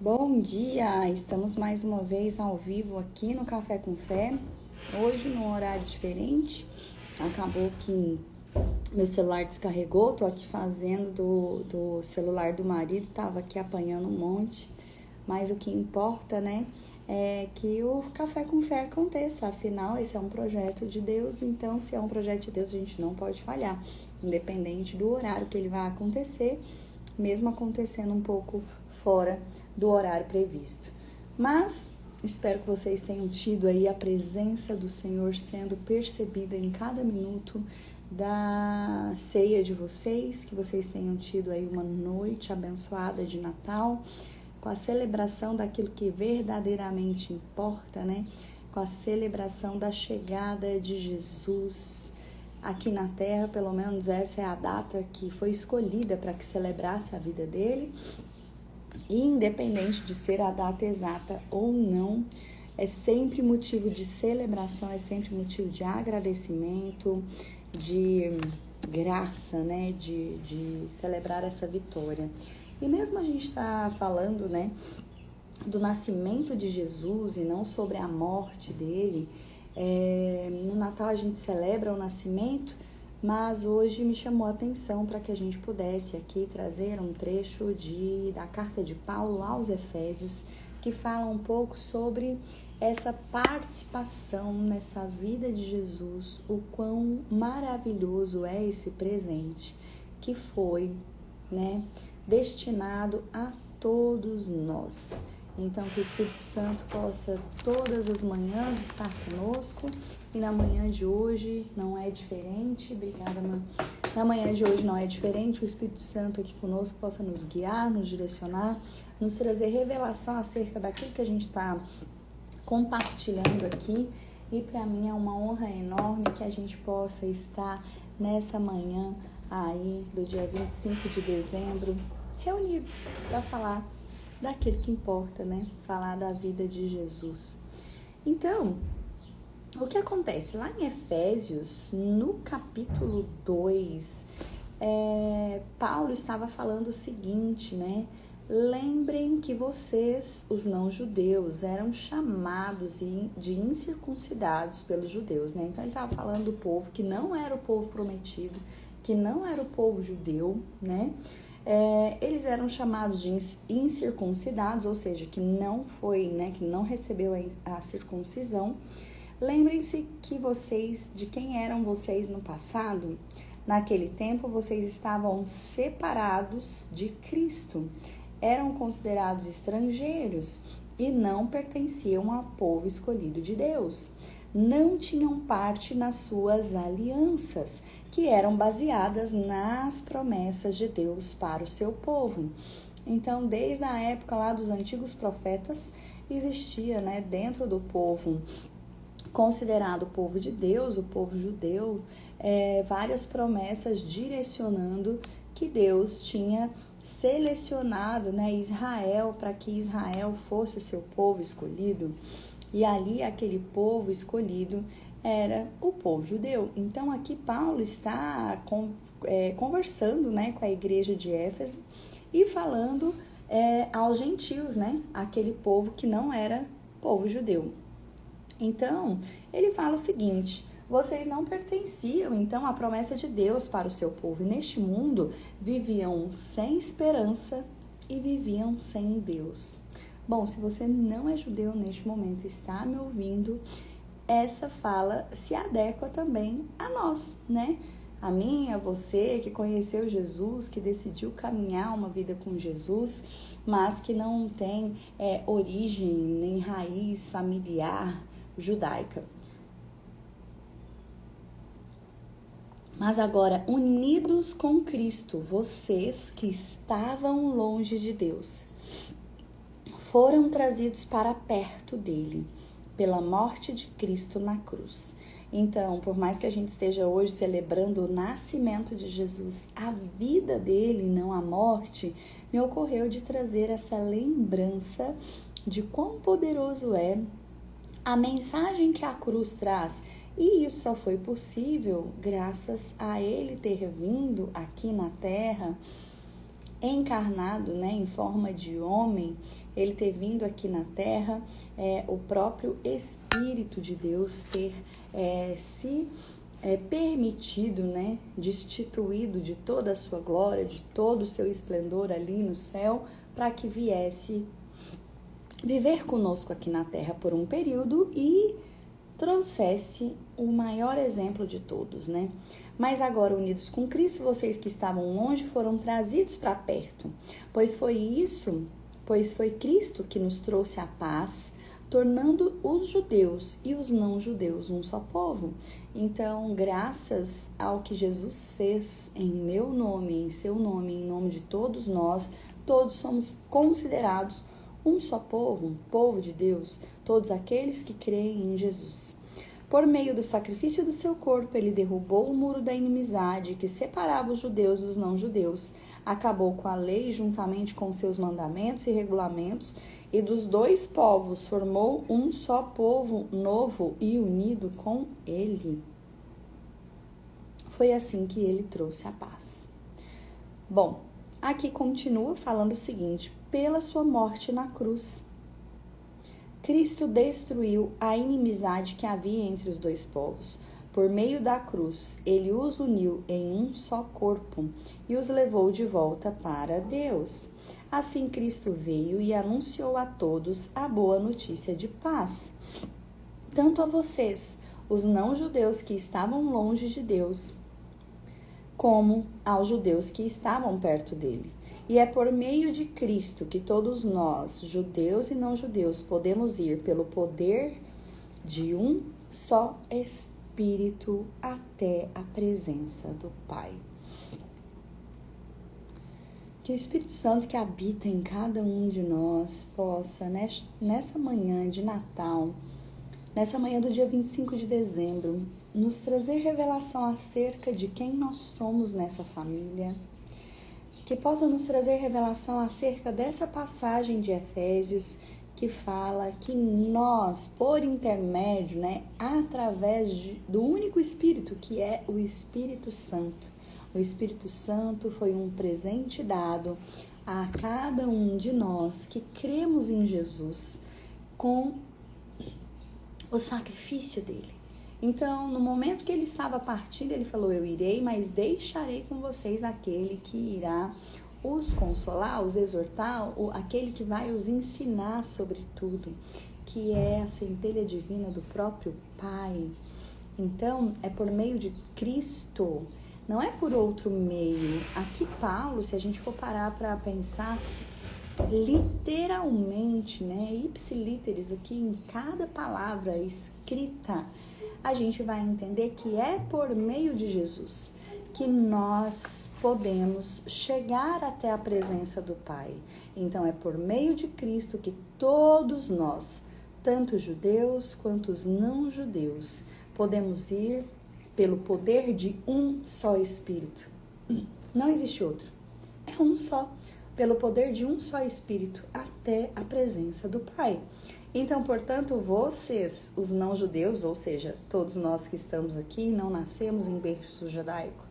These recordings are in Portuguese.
Bom dia! Estamos mais uma vez ao vivo aqui no Café com Fé. Hoje num horário diferente. Acabou que meu celular descarregou. Tô aqui fazendo do celular do marido. Tava aqui apanhando um monte. Mas o que importa, né? É que o Café com Fé aconteça. Afinal, esse é um projeto de Deus. Então, se é um projeto de Deus, a gente não pode falhar. Independente do horário que ele vai acontecer. Mesmo acontecendo um pouco fora do horário previsto. Mas espero que vocês tenham tido aí a presença do Senhor sendo percebida em cada minuto da ceia de vocês, que vocês tenham tido aí uma noite abençoada de Natal, com a celebração daquilo que verdadeiramente importa, né? Com a celebração da chegada de Jesus aqui na Terra. Pelo menos essa é a data que foi escolhida para que celebrasse a vida dele. E independente de ser a data exata ou não, é sempre motivo de celebração, é sempre motivo de agradecimento, de graça, né? De celebrar essa vitória. E mesmo a gente está falando, né, do nascimento de Jesus e não sobre a morte dele. No Natal a gente celebra o nascimento, mas hoje me chamou a atenção para que a gente pudesse aqui trazer um trecho da carta de Paulo aos Efésios, que fala um pouco sobre essa participação nessa vida de Jesus, o quão maravilhoso é esse presente que foi, né, destinado a todos nós. Então, que o Espírito Santo possa todas as manhãs estar conosco, e na manhã de hoje não é diferente. Obrigada, mãe. Na manhã de hoje não é diferente. O Espírito Santo aqui conosco possa nos guiar, nos direcionar, nos trazer revelação acerca daquilo que a gente está compartilhando aqui. E para mim é uma honra enorme que a gente possa estar nessa manhã aí do dia 25 de dezembro, reunidos para falar daquilo que importa, né? Falar da vida de Jesus. Então, o que acontece? Lá em Efésios, no capítulo 2, Paulo estava falando o seguinte, né? Lembrem que vocês, os não-judeus, eram chamados de incircuncidados pelos judeus, né? Então ele estava falando do povo que não era o povo prometido, que não era o povo judeu, né? Eles eram chamados de incircuncidados, ou seja, que não foi, né, que não recebeu a circuncisão. Lembrem-se de quem eram vocês no passado. Naquele tempo, vocês estavam separados de Cristo, eram considerados estrangeiros e não pertenciam ao povo escolhido de Deus. Não tinham parte nas suas alianças, que eram baseadas nas promessas de Deus para o seu povo. Então, desde a época lá dos antigos profetas, existia, né, dentro do povo considerado o povo de Deus, o povo judeu, várias promessas direcionando que Deus tinha selecionado, né, Israel, para que Israel fosse o seu povo escolhido. E ali aquele povo escolhido era o povo judeu. Então aqui Paulo está conversando, né, com a igreja de Éfeso e falando aos gentios, né, aquele povo que não era povo judeu. Então ele fala o seguinte: vocês não pertenciam então à promessa de Deus para o seu povo, e neste mundo viviam sem esperança e viviam sem Deus. Bom, se você não é judeu neste momento e está me ouvindo, essa fala se adequa também a nós, né? A mim, a você que conheceu Jesus, que decidiu caminhar uma vida com Jesus, mas que não tem origem nem raiz familiar judaica. Mas agora, unidos com Cristo, vocês que estavam longe de Deus, foram trazidos para perto dele, pela morte de Cristo na cruz. Então, por mais que a gente esteja hoje celebrando o nascimento de Jesus, a vida dele, não a morte, me ocorreu de trazer essa lembrança de quão poderoso é a mensagem que a cruz traz. E isso só foi possível graças a ele ter vindo aqui na Terra encarnado, né, em forma de homem, ele ter vindo aqui na Terra, o próprio Espírito de Deus ter se permitido, né, destituído de toda a sua glória, de todo o seu esplendor ali no céu, para que viesse viver conosco aqui na Terra por um período e trouxesse o maior exemplo de todos, né? Mas agora, unidos com Cristo, vocês que estavam longe foram trazidos para perto, pois foi Cristo que nos trouxe a paz, tornando os judeus e os não-judeus um só povo. Então, graças ao que Jesus fez em meu nome, em seu nome, em nome de todos nós, todos somos considerados um só povo, um povo de Deus, todos aqueles que creem em Jesus. Por meio do sacrifício do seu corpo, ele derrubou o muro da inimizade que separava os judeus dos não-judeus, acabou com a lei juntamente com seus mandamentos e regulamentos, e dos dois povos formou um só povo novo e unido com ele. Foi assim que ele trouxe a paz. Bom, aqui continua falando o seguinte: pela sua morte na cruz, Cristo destruiu a inimizade que havia entre os dois povos. Por meio da cruz, ele os uniu em um só corpo e os levou de volta para Deus. Assim, Cristo veio e anunciou a todos a boa notícia de paz. Tanto a vocês, os não-judeus que estavam longe de Deus, como aos judeus que estavam perto dele. E é por meio de Cristo que todos nós, judeus e não-judeus, podemos ir pelo poder de um só Espírito até a presença do Pai. Que o Espírito Santo que habita em cada um de nós possa, nessa manhã de Natal, nessa manhã do dia 25 de dezembro, nos trazer revelação acerca de quem nós somos nessa família, que possa nos trazer revelação acerca dessa passagem de Efésios que fala que nós, por intermédio, através do único Espírito, que é o Espírito Santo. O Espírito Santo foi um presente dado a cada um de nós que cremos em Jesus com o sacrifício dele. Então, no momento que ele estava partindo, ele falou: eu irei, mas deixarei com vocês aquele que irá os consolar, os exortar, aquele que vai os ensinar sobre tudo, que é a centelha divina do próprio Pai. Então, é por meio de Cristo, não é por outro meio. Aqui Paulo, se a gente for parar para pensar, literalmente, ipsiliteris, aqui em cada palavra escrita, a gente vai entender que é por meio de Jesus que nós podemos chegar até a presença do Pai. Então, é por meio de Cristo que todos nós, tanto os judeus quanto os não-judeus, podemos ir pelo poder de um só Espírito. Não existe outro. É um só. Pelo poder de um só Espírito, até a presença do Pai. Então, portanto, vocês, os não-judeus, ou seja, todos nós que estamos aqui, não nascemos em berço judaico,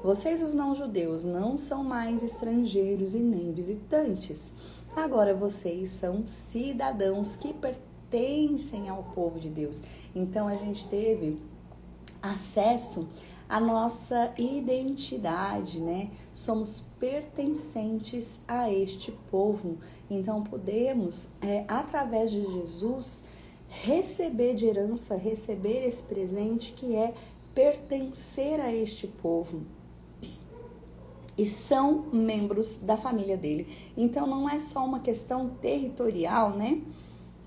vocês, os não-judeus, não são mais estrangeiros e nem visitantes. Agora, vocês são cidadãos que pertencem ao povo de Deus. Então, a gente teve acesso à nossa identidade, Somos pertencentes a este povo. Então, podemos, através de Jesus, receber de herança, receber esse presente que é pertencer a este povo. E são membros da família dele. Então, não é só uma questão territorial,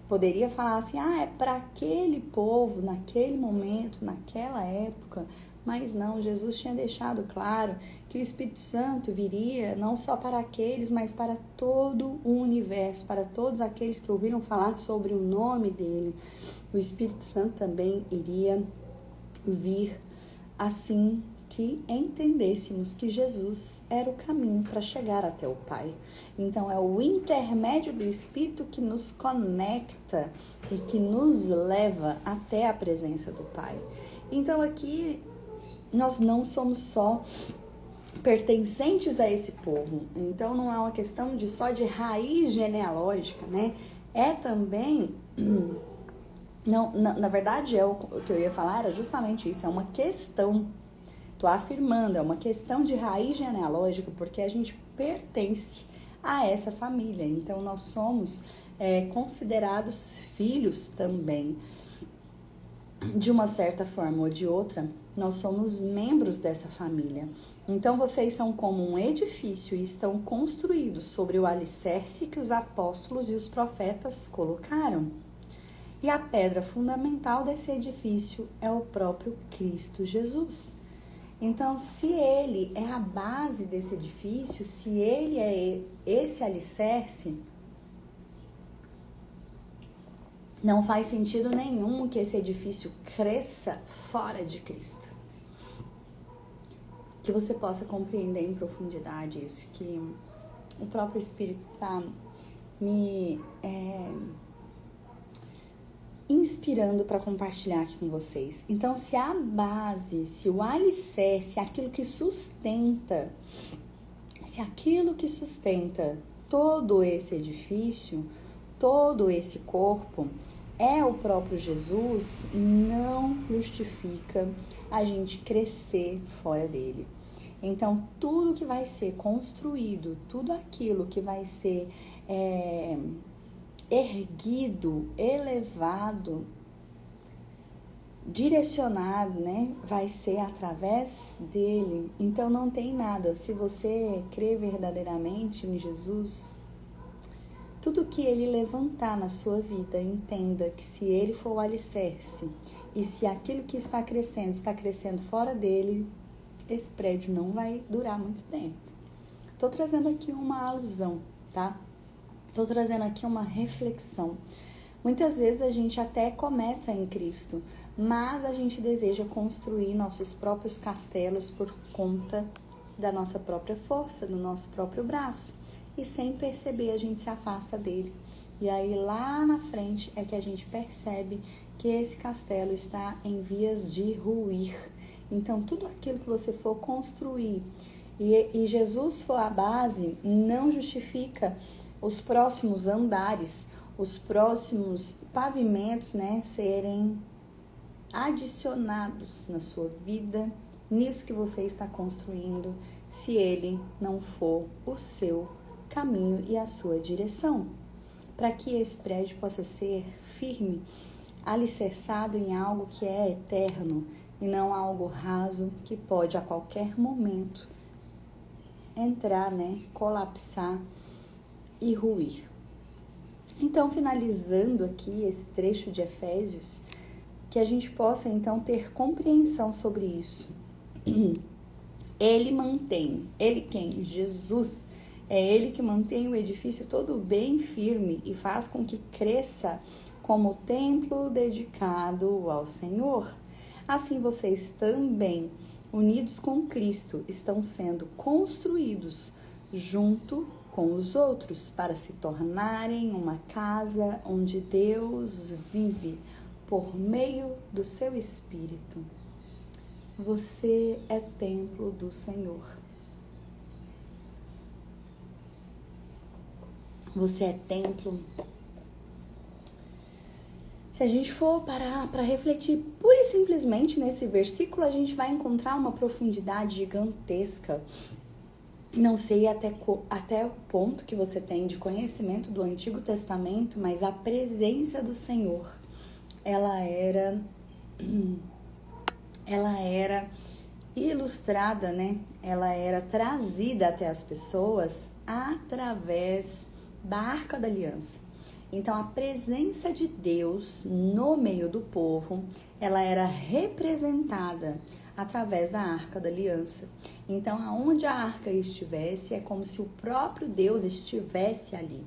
Poderia falar assim, é para aquele povo, naquele momento, naquela época. Mas não, Jesus tinha deixado claro que o Espírito Santo viria não só para aqueles, mas para todo o universo, para todos aqueles que ouviram falar sobre o nome dele. O Espírito Santo também iria vir assim que entendêssemos que Jesus era o caminho para chegar até o Pai. Então, é o intermédio do Espírito que nos conecta e que nos leva até a presença do Pai. Então, aqui, nós não somos só pertencentes a esse povo. Então não é uma questão só de raiz genealógica, né? É também, não, na verdade o que eu ia falar era justamente isso, é uma questão, tô afirmando, é uma questão de raiz genealógica, porque a gente pertence a essa família, então nós somos considerados filhos também. De uma certa forma ou de outra, nós somos membros dessa família. Então, vocês são como um edifício e estão construídos sobre o alicerce que os apóstolos e os profetas colocaram. E a pedra fundamental desse edifício é o próprio Cristo Jesus. Então, se ele é a base desse edifício, se ele é esse alicerce, não faz sentido nenhum que esse edifício cresça fora de Cristo. Que você possa compreender em profundidade isso, que o próprio Espírito está me inspirando para compartilhar aqui com vocês. Então, se a base, se o alicerce, aquilo que sustenta, se aquilo que sustenta todo esse edifício, todo esse corpo, é o próprio Jesus, não justifica a gente crescer fora dele. Então, tudo que vai ser construído, tudo aquilo que vai ser erguido, elevado, direcionado, né, vai ser através dele. Então, não tem nada. Se você crê verdadeiramente em Jesus, tudo que ele levantar na sua vida, entenda que se ele for o alicerce e se aquilo que está crescendo fora dele, esse prédio não vai durar muito tempo. Estou trazendo aqui uma alusão, tá? Estou trazendo aqui uma reflexão. Muitas vezes a gente até começa em Cristo, mas a gente deseja construir nossos próprios castelos por conta da nossa própria força, do nosso próprio braço. E sem perceber a gente se afasta dele. E aí lá na frente é que a gente percebe que esse castelo está em vias de ruir. Então tudo aquilo que você for construir e Jesus for a base, não justifica os próximos andares, os próximos pavimentos, né, serem adicionados na sua vida, nisso que você está construindo, se ele não for o seu caminho e a sua direção, para que esse prédio possa ser firme, alicerçado em algo que é eterno e não algo raso que pode a qualquer momento entrar, né, colapsar e ruir. Então, finalizando aqui esse trecho de Efésios, que a gente possa então ter compreensão sobre isso. Ele mantém, ele quem? Jesus. É ele que mantém o edifício todo bem firme e faz com que cresça como templo dedicado ao Senhor. Assim vocês também, unidos com Cristo, estão sendo construídos junto com os outros para se tornarem uma casa onde Deus vive por meio do seu Espírito. Você é templo do Senhor. Você é templo. Se a gente for parar para refletir pura e simplesmente nesse versículo, a gente vai encontrar uma profundidade gigantesca. Não sei até o ponto que você tem de conhecimento do Antigo Testamento, mas a presença do Senhor, ela era ilustrada, né? Ela era trazida até as pessoas através da Arca da Aliança. Então, a presença de Deus no meio do povo, ela era representada através da Arca da Aliança. Então, aonde a arca estivesse, é como se o próprio Deus estivesse ali.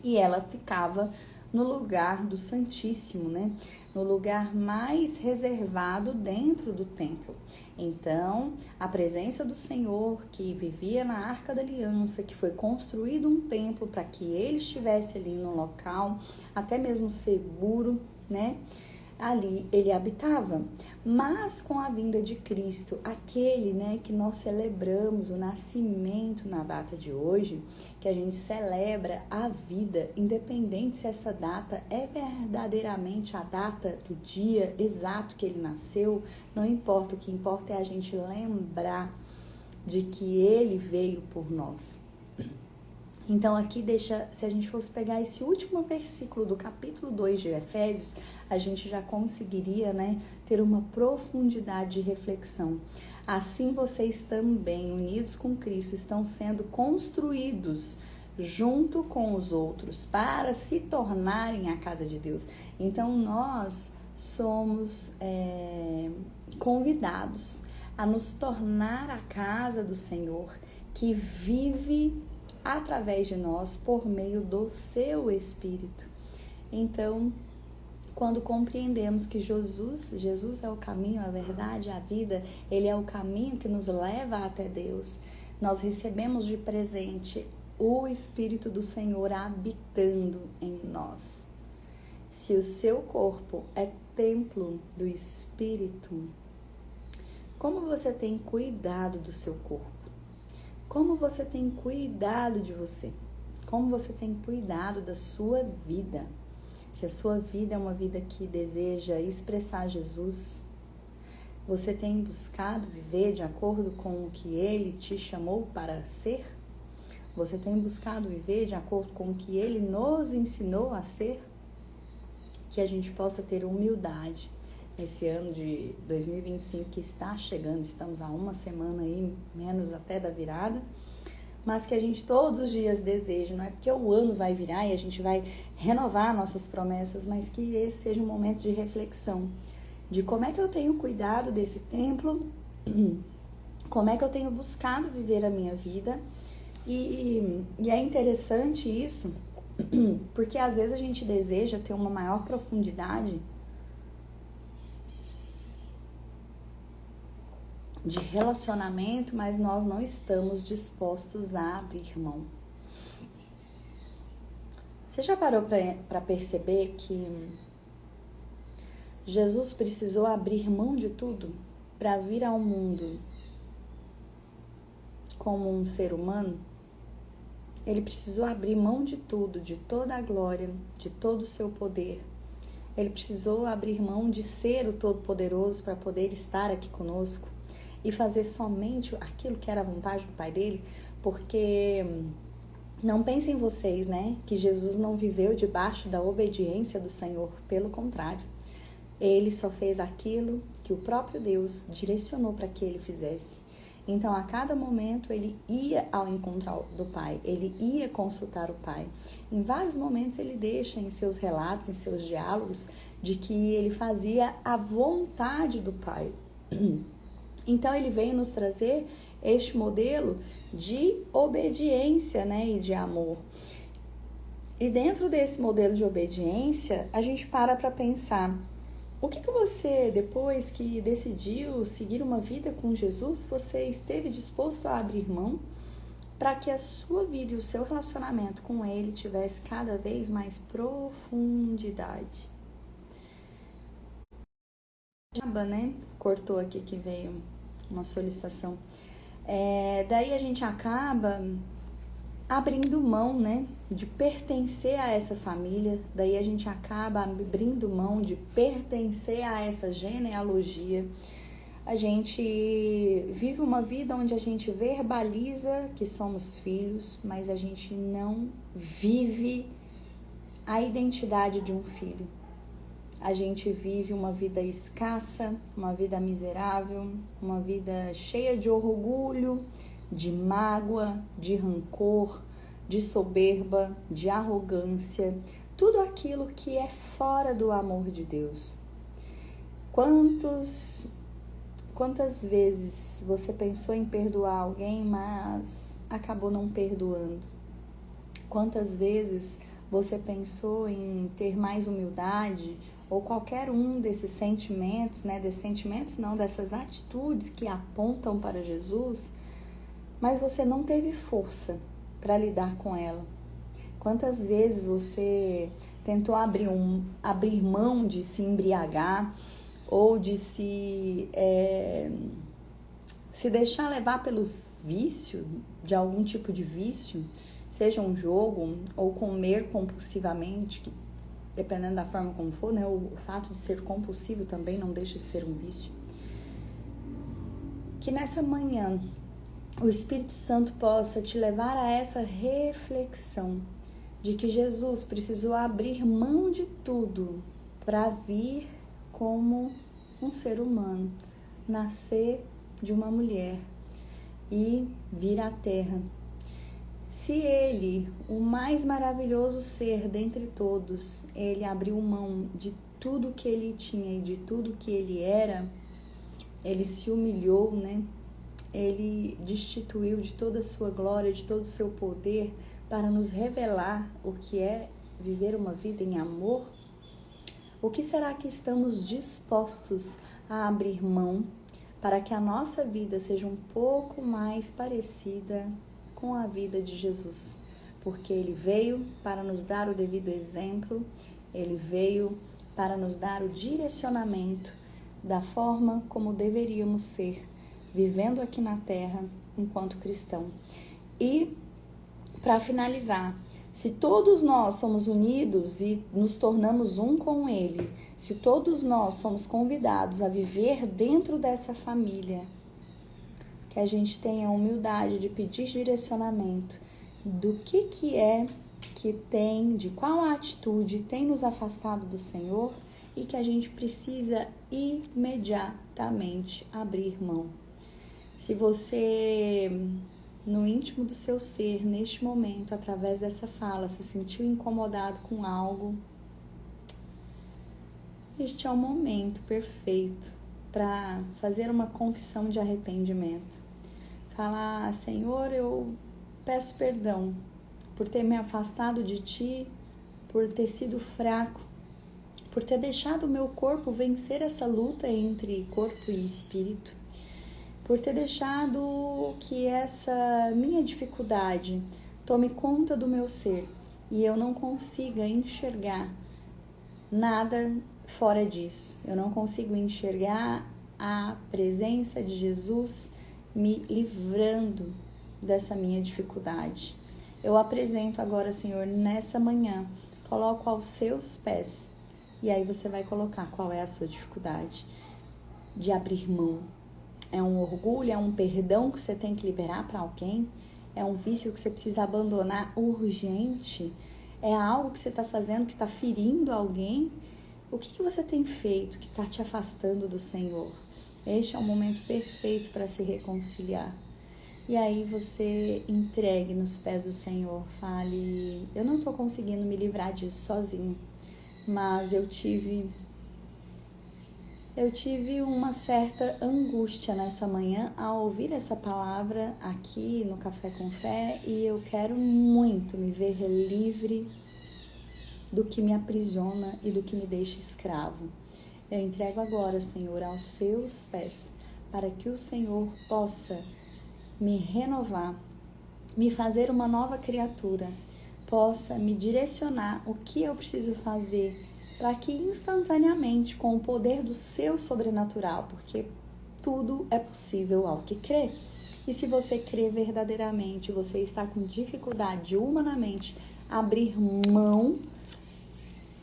E ela ficava no lugar do Santíssimo, né? No lugar mais reservado dentro do templo. Então, a presença do Senhor que vivia na Arca da Aliança, que foi construído um templo para que ele estivesse ali no local, até mesmo seguro, né? ali ele habitava. Mas com a vinda de Cristo, aquele, né, que nós celebramos o nascimento na data de hoje, que a gente celebra a vida, independente se essa data é verdadeiramente a data do dia exato que ele nasceu, não importa, o que importa é a gente lembrar de que ele veio por nós. Então aqui se a gente fosse pegar esse último versículo do capítulo 2 de Efésios, a gente já conseguiria, né, ter uma profundidade de reflexão. Assim vocês também, unidos com Cristo, estão sendo construídos junto com os outros para se tornarem a casa de Deus. Então nós somos convidados a nos tornar a casa do Senhor, que vive através de nós por meio do seu Espírito. Então, quando compreendemos que Jesus é o caminho, a verdade, a vida, ele é o caminho que nos leva até Deus, nós recebemos de presente o Espírito do Senhor habitando em nós. Se o seu corpo é templo do Espírito, como você tem cuidado do seu corpo? Como você tem cuidado de você? Como você tem cuidado da sua vida? Se a sua vida é uma vida que deseja expressar Jesus, você tem buscado viver de acordo com o que Ele te chamou para ser? Você tem buscado viver de acordo com o que Ele nos ensinou a ser? Que a gente possa ter humildade nesse ano de 2025 que está chegando, estamos a uma semana aí, menos até da virada, mas que a gente todos os dias deseja, não é porque o ano vai virar e a gente vai renovar nossas promessas, mas que esse seja um momento de reflexão, de como é que eu tenho cuidado desse templo, como é que eu tenho buscado viver a minha vida, e é interessante isso, porque às vezes a gente deseja ter uma maior profundidade de relacionamento, mas nós não estamos dispostos a abrir mão. Você já parou para perceber que Jesus precisou abrir mão de tudo para vir ao mundo como um ser humano? Ele precisou abrir mão de tudo, de toda a glória, de todo o seu poder. Ele precisou abrir mão de ser o Todo-Poderoso para poder estar aqui conosco e fazer somente aquilo que era a vontade do Pai dele, porque não pensem vocês, né, que Jesus não viveu debaixo da obediência do Senhor, pelo contrário, ele só fez aquilo que o próprio Deus direcionou para que ele fizesse. Então, a cada momento, ele ia ao encontro do Pai, ele ia consultar o Pai. Em vários momentos, ele deixa em seus relatos, em seus diálogos, de que ele fazia a vontade do Pai. Então, ele veio nos trazer este modelo de obediência, né, e de amor. E dentro desse modelo de obediência, a gente para pensar, o que você, depois que decidiu seguir uma vida com Jesus, você esteve disposto a abrir mão para que a sua vida e o seu relacionamento com Ele tivesse cada vez mais profundidade? Né? Cortou aqui que veio uma solicitação. Daí a gente acaba abrindo mão, né, de pertencer a essa família, daí a gente acaba abrindo mão de pertencer a essa genealogia. A gente vive uma vida onde a gente verbaliza que somos filhos, mas a gente não vive a identidade de um filho. A gente vive uma vida escassa, uma vida miserável, uma vida cheia de orgulho, de mágoa, de rancor, de soberba, de arrogância, tudo aquilo que é fora do amor de Deus. Quantas vezes você pensou em perdoar alguém, mas acabou não perdoando? Quantas vezes você pensou em ter mais humildade ou qualquer um desses sentimentos, né? Dessas atitudes que apontam para Jesus, mas você não teve força para lidar com ela. Quantas vezes você tentou abrir mão de se embriagar ou de se deixar levar pelo vício, de algum tipo de vício, seja um jogo ou comer compulsivamente, que, dependendo da forma como for, né? O fato de ser compulsivo também não deixa de ser um vício. Que nessa manhã o Espírito Santo possa te levar a essa reflexão de que Jesus precisou abrir mão de tudo para vir como um ser humano, nascer de uma mulher e vir à Terra. Se ele, o mais maravilhoso ser dentre todos, ele abriu mão de tudo que ele tinha e de tudo que ele era, ele se humilhou, né? Ele destituiu de toda a sua glória, de todo o seu poder, para nos revelar o que é viver uma vida em amor. O que será que estamos dispostos a abrir mão para que a nossa vida seja um pouco mais parecida com a vida de Jesus? Porque ele veio para nos dar o devido exemplo, ele veio para nos dar o direcionamento da forma como deveríamos ser, vivendo aqui na Terra enquanto cristão. E, para finalizar, se todos nós somos unidos e nos tornamos um com Ele, se todos nós somos convidados a viver dentro dessa família, que a gente tenha a humildade de pedir direcionamento do que é que tem, de qual atitude tem nos afastado do Senhor e que a gente precisa imediatamente abrir mão. Se você, no íntimo do seu ser, neste momento, através dessa fala, se sentiu incomodado com algo, este é o momento perfeito para fazer uma confissão de arrependimento. Falar: Senhor, eu peço perdão por ter me afastado de Ti, por ter sido fraco, por ter deixado o meu corpo vencer essa luta entre corpo e espírito, por ter deixado que essa minha dificuldade tome conta do meu ser e eu não consiga enxergar nada fora disso. Eu não consigo enxergar a presença de Jesus me livrando dessa minha dificuldade. Eu apresento agora, Senhor, nessa manhã, coloco aos seus pés, e aí você vai colocar qual é a sua dificuldade de abrir mão. É um orgulho, é um perdão que você tem que liberar para alguém? É um vício que você precisa abandonar urgente? É algo que você está fazendo que está ferindo alguém? O que você tem feito que está te afastando do Senhor? Este é o momento perfeito para se reconciliar. E aí você entregue nos pés do Senhor. Fale: eu não estou conseguindo me livrar disso sozinho, mas eu tive uma certa angústia nessa manhã ao ouvir essa palavra aqui no Café com Fé, e eu quero muito me ver livre do que me aprisiona e do que me deixa escravo. Eu entrego agora, Senhor, aos seus pés, para que o Senhor possa me renovar, me fazer uma nova criatura, possa me direcionar o que eu preciso fazer, para que instantaneamente, com o poder do seu sobrenatural, porque tudo é possível ao que crê. E se você crê verdadeiramente, você está com dificuldade de humanamente abrir mão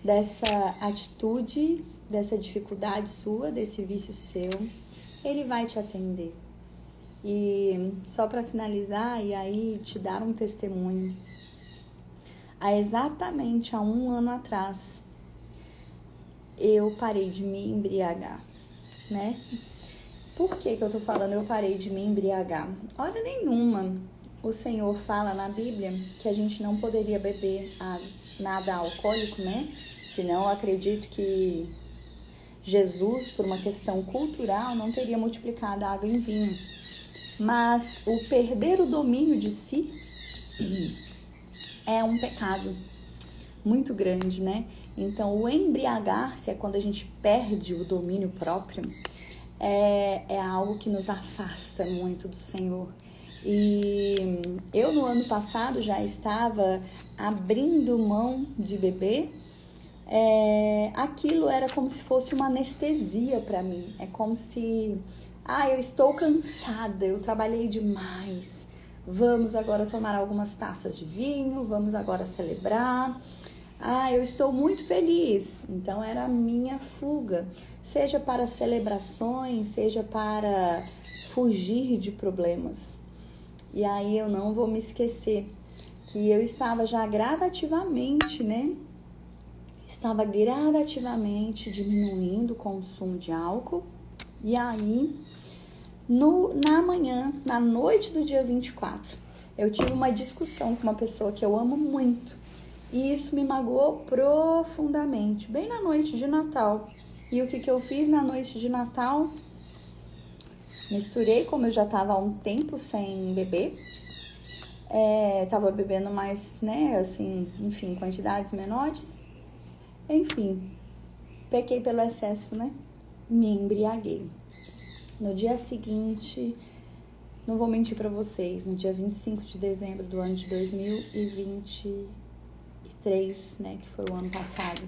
dessa atitude, dessa dificuldade sua, desse vício seu, Ele vai te atender. E só para finalizar, e aí te dar um testemunho, exatamente há 1 ano atrás, eu parei de me embriagar, né? Por que eu tô falando eu parei de me embriagar? Hora nenhuma o Senhor fala na Bíblia que a gente não poderia beber nada alcoólico, né? Senão eu acredito que Jesus, por uma questão cultural, não teria multiplicado a água em vinho. Mas o perder o domínio de si é um pecado muito grande, né? Então, o embriagar-se é quando a gente perde o domínio próprio, é algo que nos afasta muito do Senhor. E eu no ano passado já estava abrindo mão de beber. Aquilo era como se fosse uma anestesia para mim. É como se, eu estou cansada, eu trabalhei demais. Vamos agora tomar algumas taças de vinho, vamos agora celebrar. Eu estou muito feliz. Então era a minha fuga, seja para celebrações, seja para fugir de problemas. E aí eu não vou me esquecer que eu estava já gradativamente, Estava gradativamente diminuindo o consumo de álcool. E aí, na noite do dia 24, eu tive uma discussão com uma pessoa que eu amo muito. E isso me magoou profundamente, bem na noite de Natal. E o que eu fiz na noite de Natal? Misturei, como eu já estava há um tempo sem beber. Tava bebendo mais, enfim, quantidades menores. Enfim, pequei pelo excesso, Me embriaguei. No dia seguinte, não vou mentir pra vocês, no dia 25 de dezembro do ano de 2023, que foi o ano passado,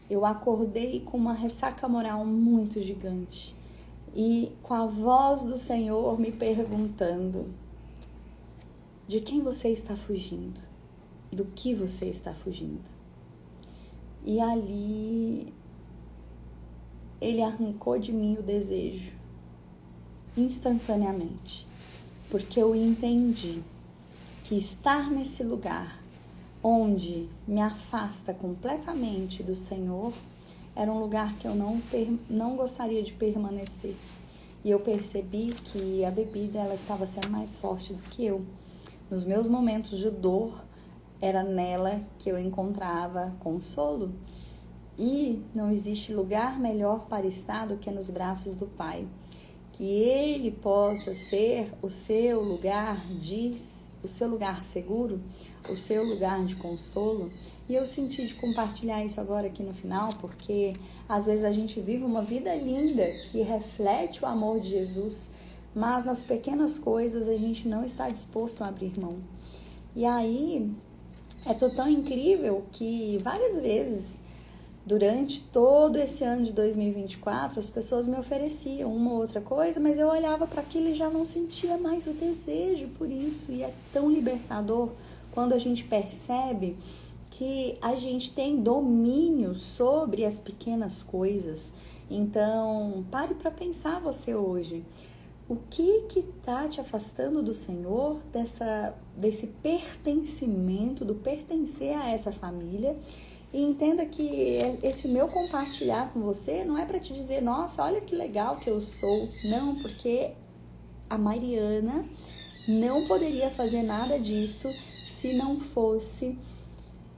eu acordei com uma ressaca moral muito gigante e com a voz do Senhor me perguntando: de quem você está fugindo? Do que você está fugindo? E ali, ele arrancou de mim o desejo, instantaneamente, porque eu entendi que estar nesse lugar onde me afasta completamente do Senhor era um lugar que eu não gostaria de permanecer. E eu percebi que a bebida ela estava sendo mais forte do que eu. Nos meus momentos de dor, era nela que eu encontrava consolo. E não existe lugar melhor para estar do que nos braços do Pai. Que Ele possa ser o seu lugar seguro, o seu lugar de consolo. E eu senti de compartilhar isso agora aqui no final, porque às vezes a gente vive uma vida linda que reflete o amor de Jesus, mas nas pequenas coisas a gente não está disposto a abrir mão. E aí é tão incrível que várias vezes durante todo esse ano de 2024 as pessoas me ofereciam uma ou outra coisa, mas eu olhava para aquilo e já não sentia mais o desejo por isso. E é tão libertador quando a gente percebe que a gente tem domínio sobre as pequenas coisas. Então, pare para pensar você hoje. O que está te afastando do Senhor, desse pertencimento, do pertencer a essa família? E entenda que esse meu compartilhar com você não é para te dizer, nossa, olha que legal que eu sou. Não, porque a Mariana não poderia fazer nada disso se não fosse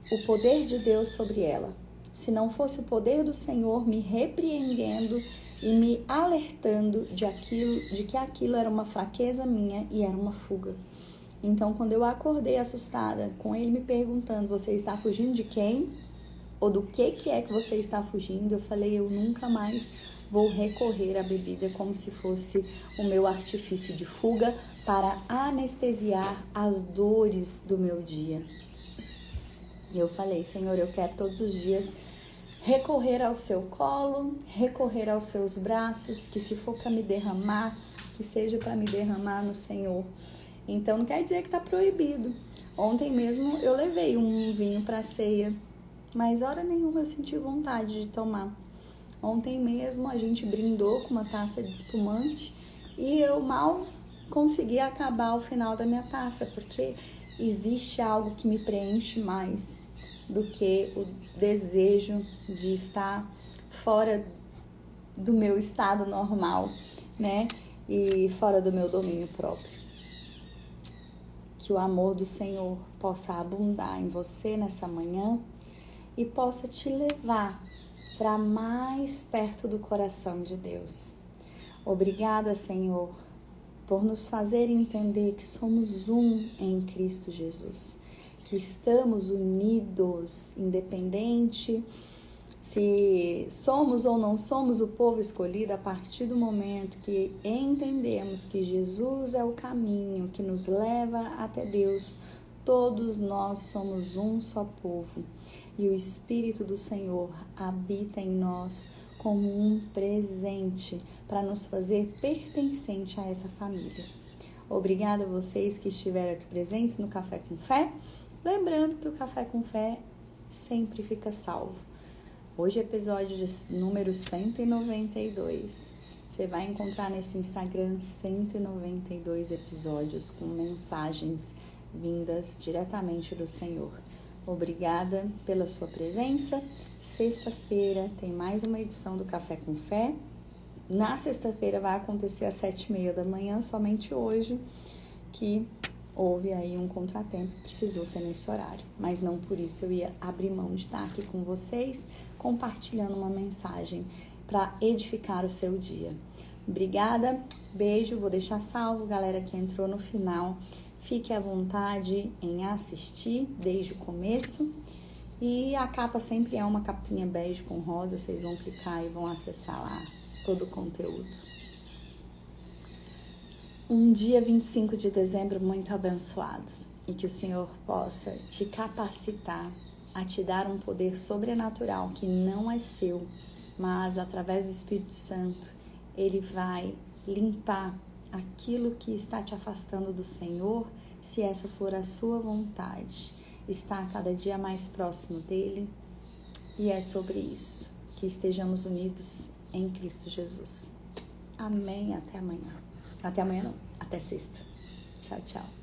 o poder de Deus sobre ela. Se não fosse o poder do Senhor me repreendendo e me alertando de que aquilo era uma fraqueza minha e era uma fuga. Então, quando eu acordei assustada, com ele me perguntando, você está fugindo de quem? Ou do que é que você está fugindo? Eu falei, eu nunca mais vou recorrer à bebida como se fosse o meu artifício de fuga para anestesiar as dores do meu dia. E eu falei, Senhor, eu quero todos os dias recorrer ao seu colo, recorrer aos seus braços, que se for para me derramar, que seja para me derramar no Senhor. Então não quer dizer que está proibido. Ontem mesmo eu levei um vinho para a ceia, mas hora nenhuma eu senti vontade de tomar. Ontem mesmo a gente brindou com uma taça de espumante e eu mal consegui acabar o final da minha taça, porque existe algo que me preenche mais do que o desejo de estar fora do meu estado normal, E fora do meu domínio próprio. Que o amor do Senhor possa abundar em você nessa manhã e possa te levar para mais perto do coração de Deus. Obrigada, Senhor, por nos fazer entender que somos um em Cristo Jesus, que estamos unidos, independente Se somos ou não somos o povo escolhido, a partir do momento que entendemos que Jesus é o caminho que nos leva até Deus, todos nós somos um só povo e o Espírito do Senhor habita em nós como um presente para nos fazer pertencente a essa família. Obrigada a vocês que estiveram aqui presentes no Café com Fé. Lembrando que o Café com Fé sempre fica salvo. Hoje é episódio número 192. Você vai encontrar nesse Instagram 192 episódios com mensagens vindas diretamente do Senhor. Obrigada pela sua presença. Sexta-feira tem mais uma edição do Café com Fé. Na sexta-feira vai acontecer às 7h30 da manhã, somente hoje, que houve aí um contratempo, precisou ser nesse horário. Mas não por isso eu ia abrir mão de estar aqui com vocês, compartilhando uma mensagem para edificar o seu dia. Obrigada, beijo, vou deixar salvo, galera que entrou no final. Fique à vontade em assistir desde o começo. E a capa sempre é uma capinha bege com rosa, vocês vão clicar e vão acessar lá todo o conteúdo. Um dia 25 de dezembro muito abençoado e que o Senhor possa te capacitar a te dar um poder sobrenatural que não é seu, mas através do Espírito Santo, Ele vai limpar aquilo que está te afastando do Senhor, se essa for a sua vontade. Está cada dia mais próximo dEle e é sobre isso, que estejamos unidos em Cristo Jesus. Amém, até amanhã. Até amanhã não, até sexta. Tchau, tchau.